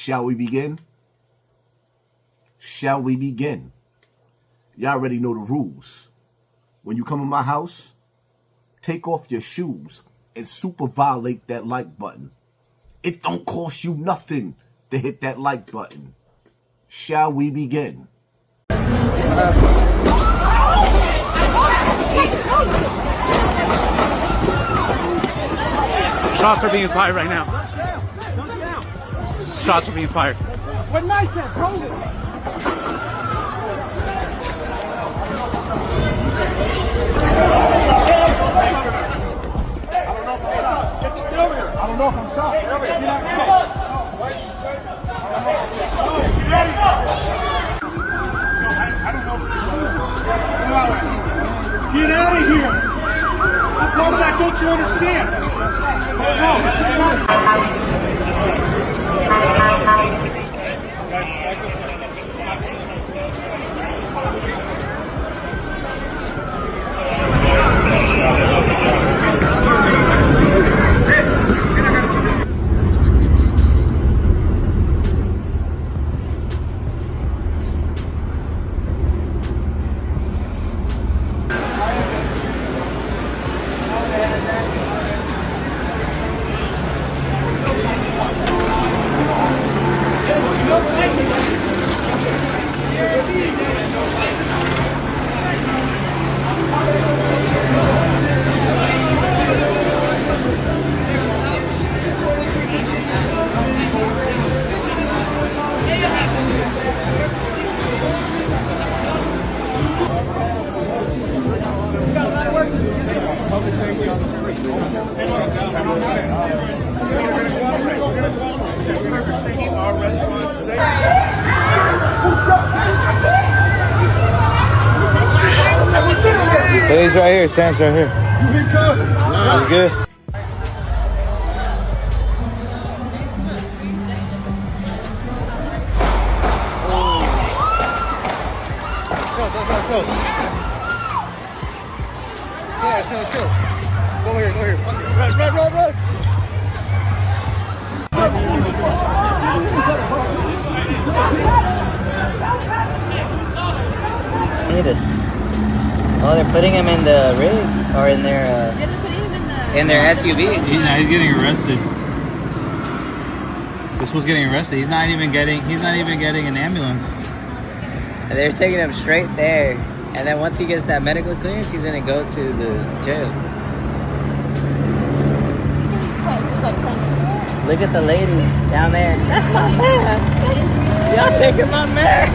Shall we begin? Shall we begin? Y'all already know the rules. When you come in my house, take off your shoes and super violate that like button. It don't cost you nothing to hit that like button. Shall we begin? Shots are being fired right now. Shots are being fired. What night that, bro? I don't know if I'm shot. Get out of here! What part of that don't you understand? Hey, he's right here. Sam's right here. You been good? Nah. You good? Go. Yeah, chill. Go here. Run. Look at this. Oh, they're putting him in the rig or in their Yeah, they're putting him in their SUV. He's getting arrested. This was getting arrested. He's not even getting an ambulance. And they're taking him straight there. And then once he gets that medical clearance, he's gonna go to the jail. He was like playing. Look at the lady down there. That's my man. Y'all taking my man.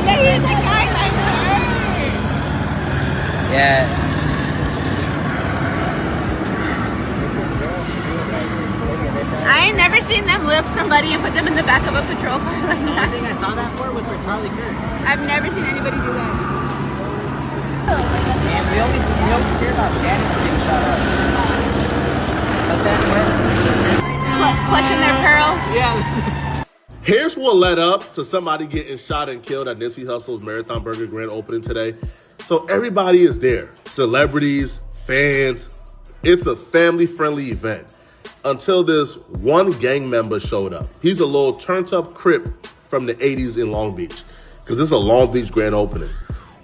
Yeah, he's like, guys, I'm hurt. Yeah. I ain't never seen them lift somebody and put them in the back of a patrol car like The only that. thing I saw that for was for Charlie Kirk. I've never seen anybody do that. And we always hear about Danny getting shot up. But then Clutching their pearls. yeah. Here's what led up to somebody getting shot and killed at Nipsey Hussle's Marathon Burger grand opening today. So everybody is there. Celebrities, fans. It's a family-friendly event. Until this one gang member showed up. He's a little turned-up Crip from the 80s in Long Beach. Because this is a Long Beach grand opening.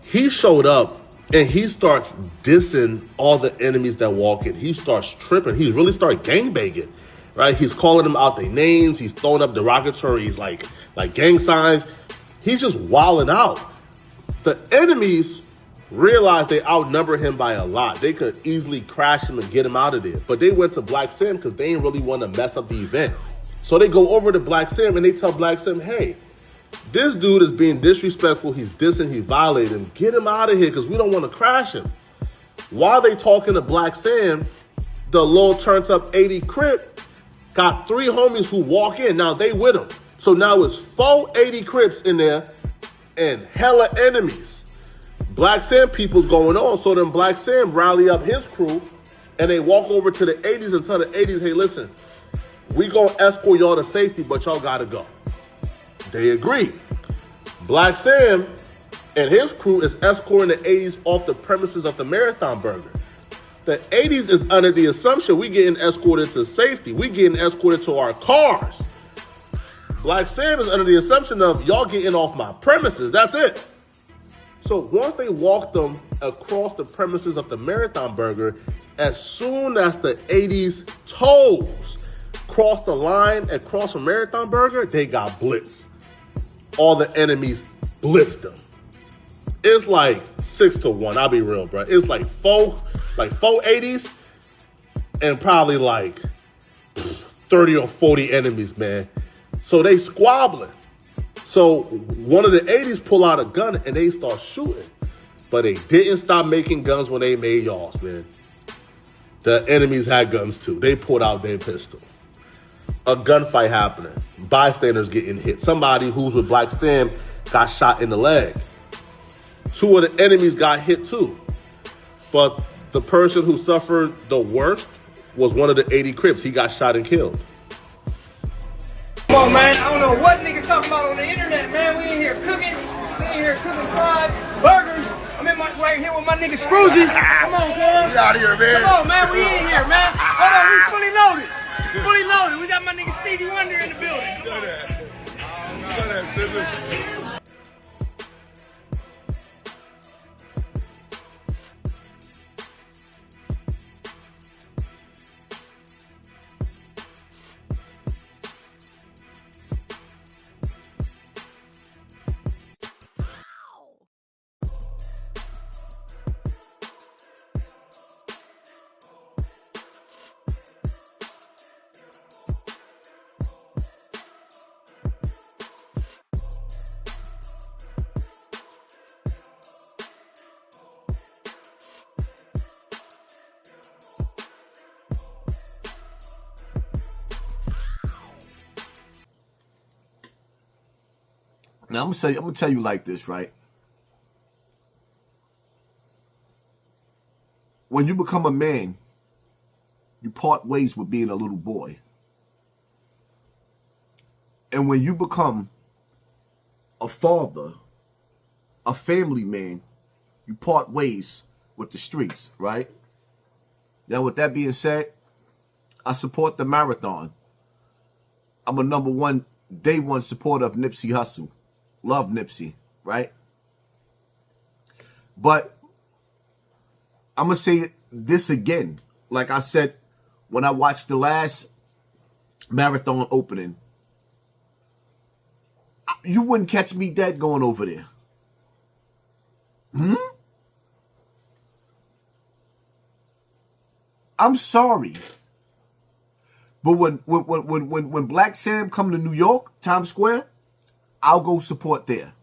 He showed up and he starts dissing all the enemies that walk in. He starts tripping. He really starts gangbanging. Right? He's calling them out their names. He's throwing up derogatory, like gang signs. He's just wilding out. The enemies realized they outnumber him by a lot. They could easily crash him and get him out of there. But they went to Blacc because they didn't really want to mess up the event. So they go over to Blacc and they tell Blacc, hey, this dude is being disrespectful. He's dissing, he's violating. Get him out of here because we don't want to crash him. While they talking to Blacc, the little turned up 80 Crip got 3 homies who walk in. Now they with him. So now it's 480 Crips in there and hella enemies. Blacc Sam people's going on. So then Blacc Sam rally up his crew and they walk over to the 80s and tell the 80s, hey, listen, we gonna escort y'all to safety, but y'all gotta go. They agree. Blacc Sam and his crew is escorting the 80s off the premises of the Marathon Burger. The 80s is under the assumption we getting escorted to safety. We getting escorted to our cars. Blacc Sam is under the assumption of y'all getting off my premises. That's it. So once they walked them across the premises of the Marathon Burger, as soon as the 80s toes crossed the line across from Marathon Burger, they got blitzed. All the enemies blitzed them. It's like 6-1. I'll be real, bro. It's like four 80s and probably like 30 or 40 enemies, man. So they squabbling. So one of the 80s pull out a gun and they start shooting. But they didn't stop making guns when they made y'all's, man. The enemies had guns too. They pulled out their pistol. A gunfight happening. Bystanders getting hit. Somebody who's with Blacc Sam got shot in the leg. Two of the enemies got hit too. But the person who suffered the worst was one of the 80 Crips. He got shot and killed. Come on, man. I don't know what niggas talking about on the internet, man. We in here cooking. We in here cooking fries, burgers. I'm in right here with my nigga Scroogey. Come on, cuz. Get out of here, man. Come on, man. We in here, man. Hold on, we fully loaded. Fully loaded. We got my nigga Stevie Wonder in the building. You know that. You know that, Scissor. Now I'm gonna tell you like this, right? When you become a man, you part ways with being a little boy. And when you become a father, a family man, you part ways with the streets, right? Now, with that being said, I support the marathon. I'm a day one supporter of Nipsey Hussle. Love Nipsey, right? But I'm going to say this again. Like I said, when I watched the last marathon opening, you wouldn't catch me dead going over there. I'm sorry. But when Blacc Sam come to New York, Times Square, I'll go support there.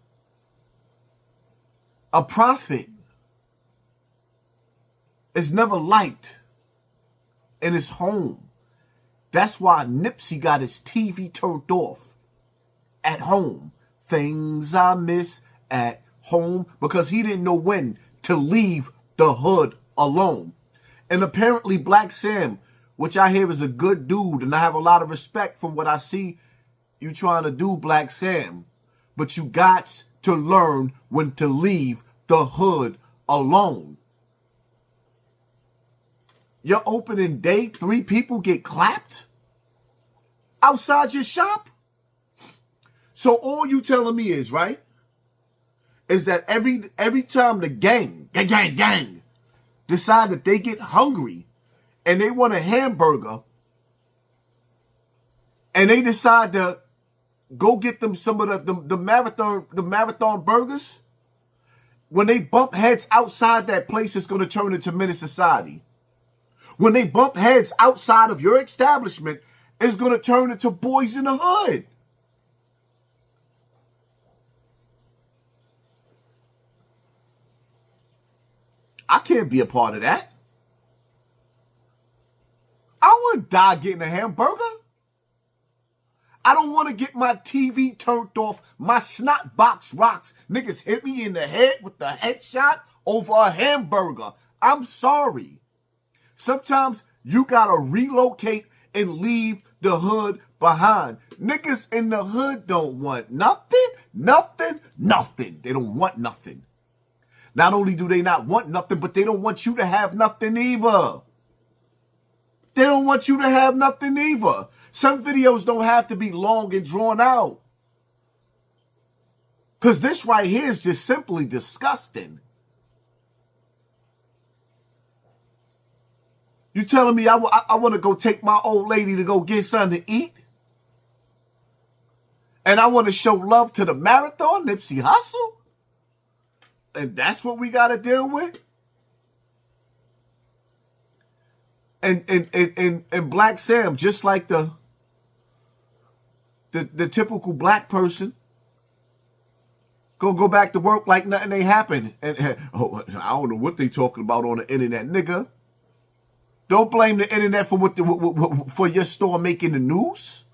A prophet is never liked in his home. That's why Nipsey got his TV turned off at home. Things I miss at home, because he didn't know when to leave the hood alone. And apparently Blacc Sam, which I hear is a good dude, and I have a lot of respect from what I see you trying to do, Blacc Sam. But you got to learn when to leave the hood alone. Your opening day, 3 people get clapped outside your shop? So all you telling me is, right, is that every time the gang decide that they get hungry and they want a hamburger and they decide to go get them some of the marathon burgers, when they bump heads outside that place, it's going to turn into menace society. When they bump heads outside of your establishment, it's going to turn into boys in the hood. I can't be a part of that. I wouldn't die getting a hamburger. I don't want to get my TV turned off. My snot box rocks. Niggas hit me in the head with the headshot over a hamburger. I'm sorry. Sometimes you gotta relocate and leave the hood behind. Niggas in the hood don't want nothing. They don't want nothing. Not only do they not want nothing, but they don't want you to have nothing either. They don't want you to have nothing either. Some videos don't have to be long and drawn out. Because this right here is just simply disgusting. You telling me I want to go take my old lady to go get something to eat? And I want to show love to the marathon, Nipsey Hussle? And that's what we got to deal with? And Blacc Sam, just like the typical black person, gonna go back to work like nothing ain't happened. And oh, I don't know what they talking about on the internet, nigga. Don't blame the internet for for your store making the news.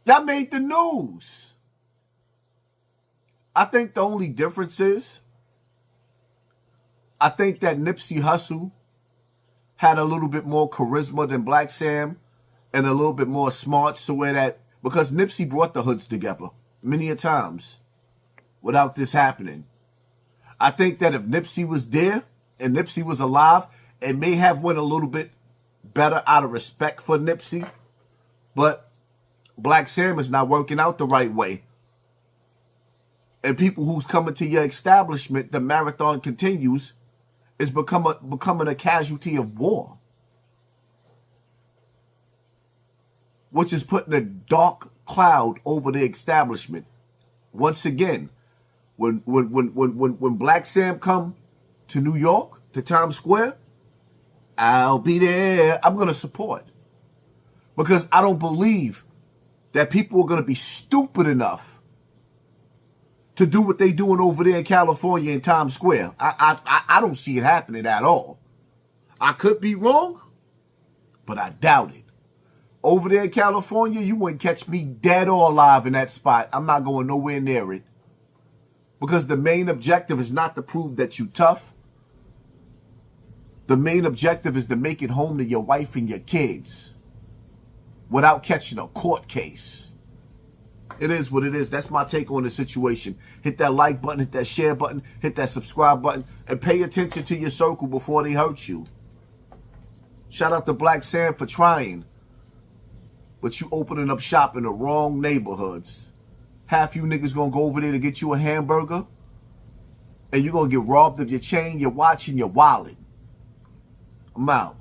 Y'all made the news. I think the only difference is, I think that Nipsey Hussle had a little bit more charisma than Blacc Sam and a little bit more smart, so where that, because Nipsey brought the hoods together many a times without this happening. I think that if Nipsey was there and Nipsey was alive, it may have went a little bit better out of respect for Nipsey, but Blacc Sam is not working out the right way. And people who's coming to your establishment, the marathon continues, is becoming a casualty of war, which is putting a dark cloud over the establishment. Once again, when Blacc Sam come to New York, to Times Square, I'll be there. I'm going to support. Because I don't believe that people are going to be stupid enough to do what they doing over there in California in Times Square. I don't see it happening at all. I could be wrong, but I doubt it. Over there in California, you wouldn't catch me dead or alive in that spot. I'm not going nowhere near it. Because the main objective is not to prove that you tough. The main objective is to make it home to your wife and your kids without catching a court case. It is what it is. That's my take on the situation. Hit that like button, hit that share button, hit that subscribe button, and pay attention to your circle before they hurt you. Shout out to Blacc Sam for trying, but you opening up shop in the wrong neighborhoods. Half you niggas gonna go over there to get you a hamburger, and you're gonna get robbed of your chain, your watch, and your wallet. I'm out.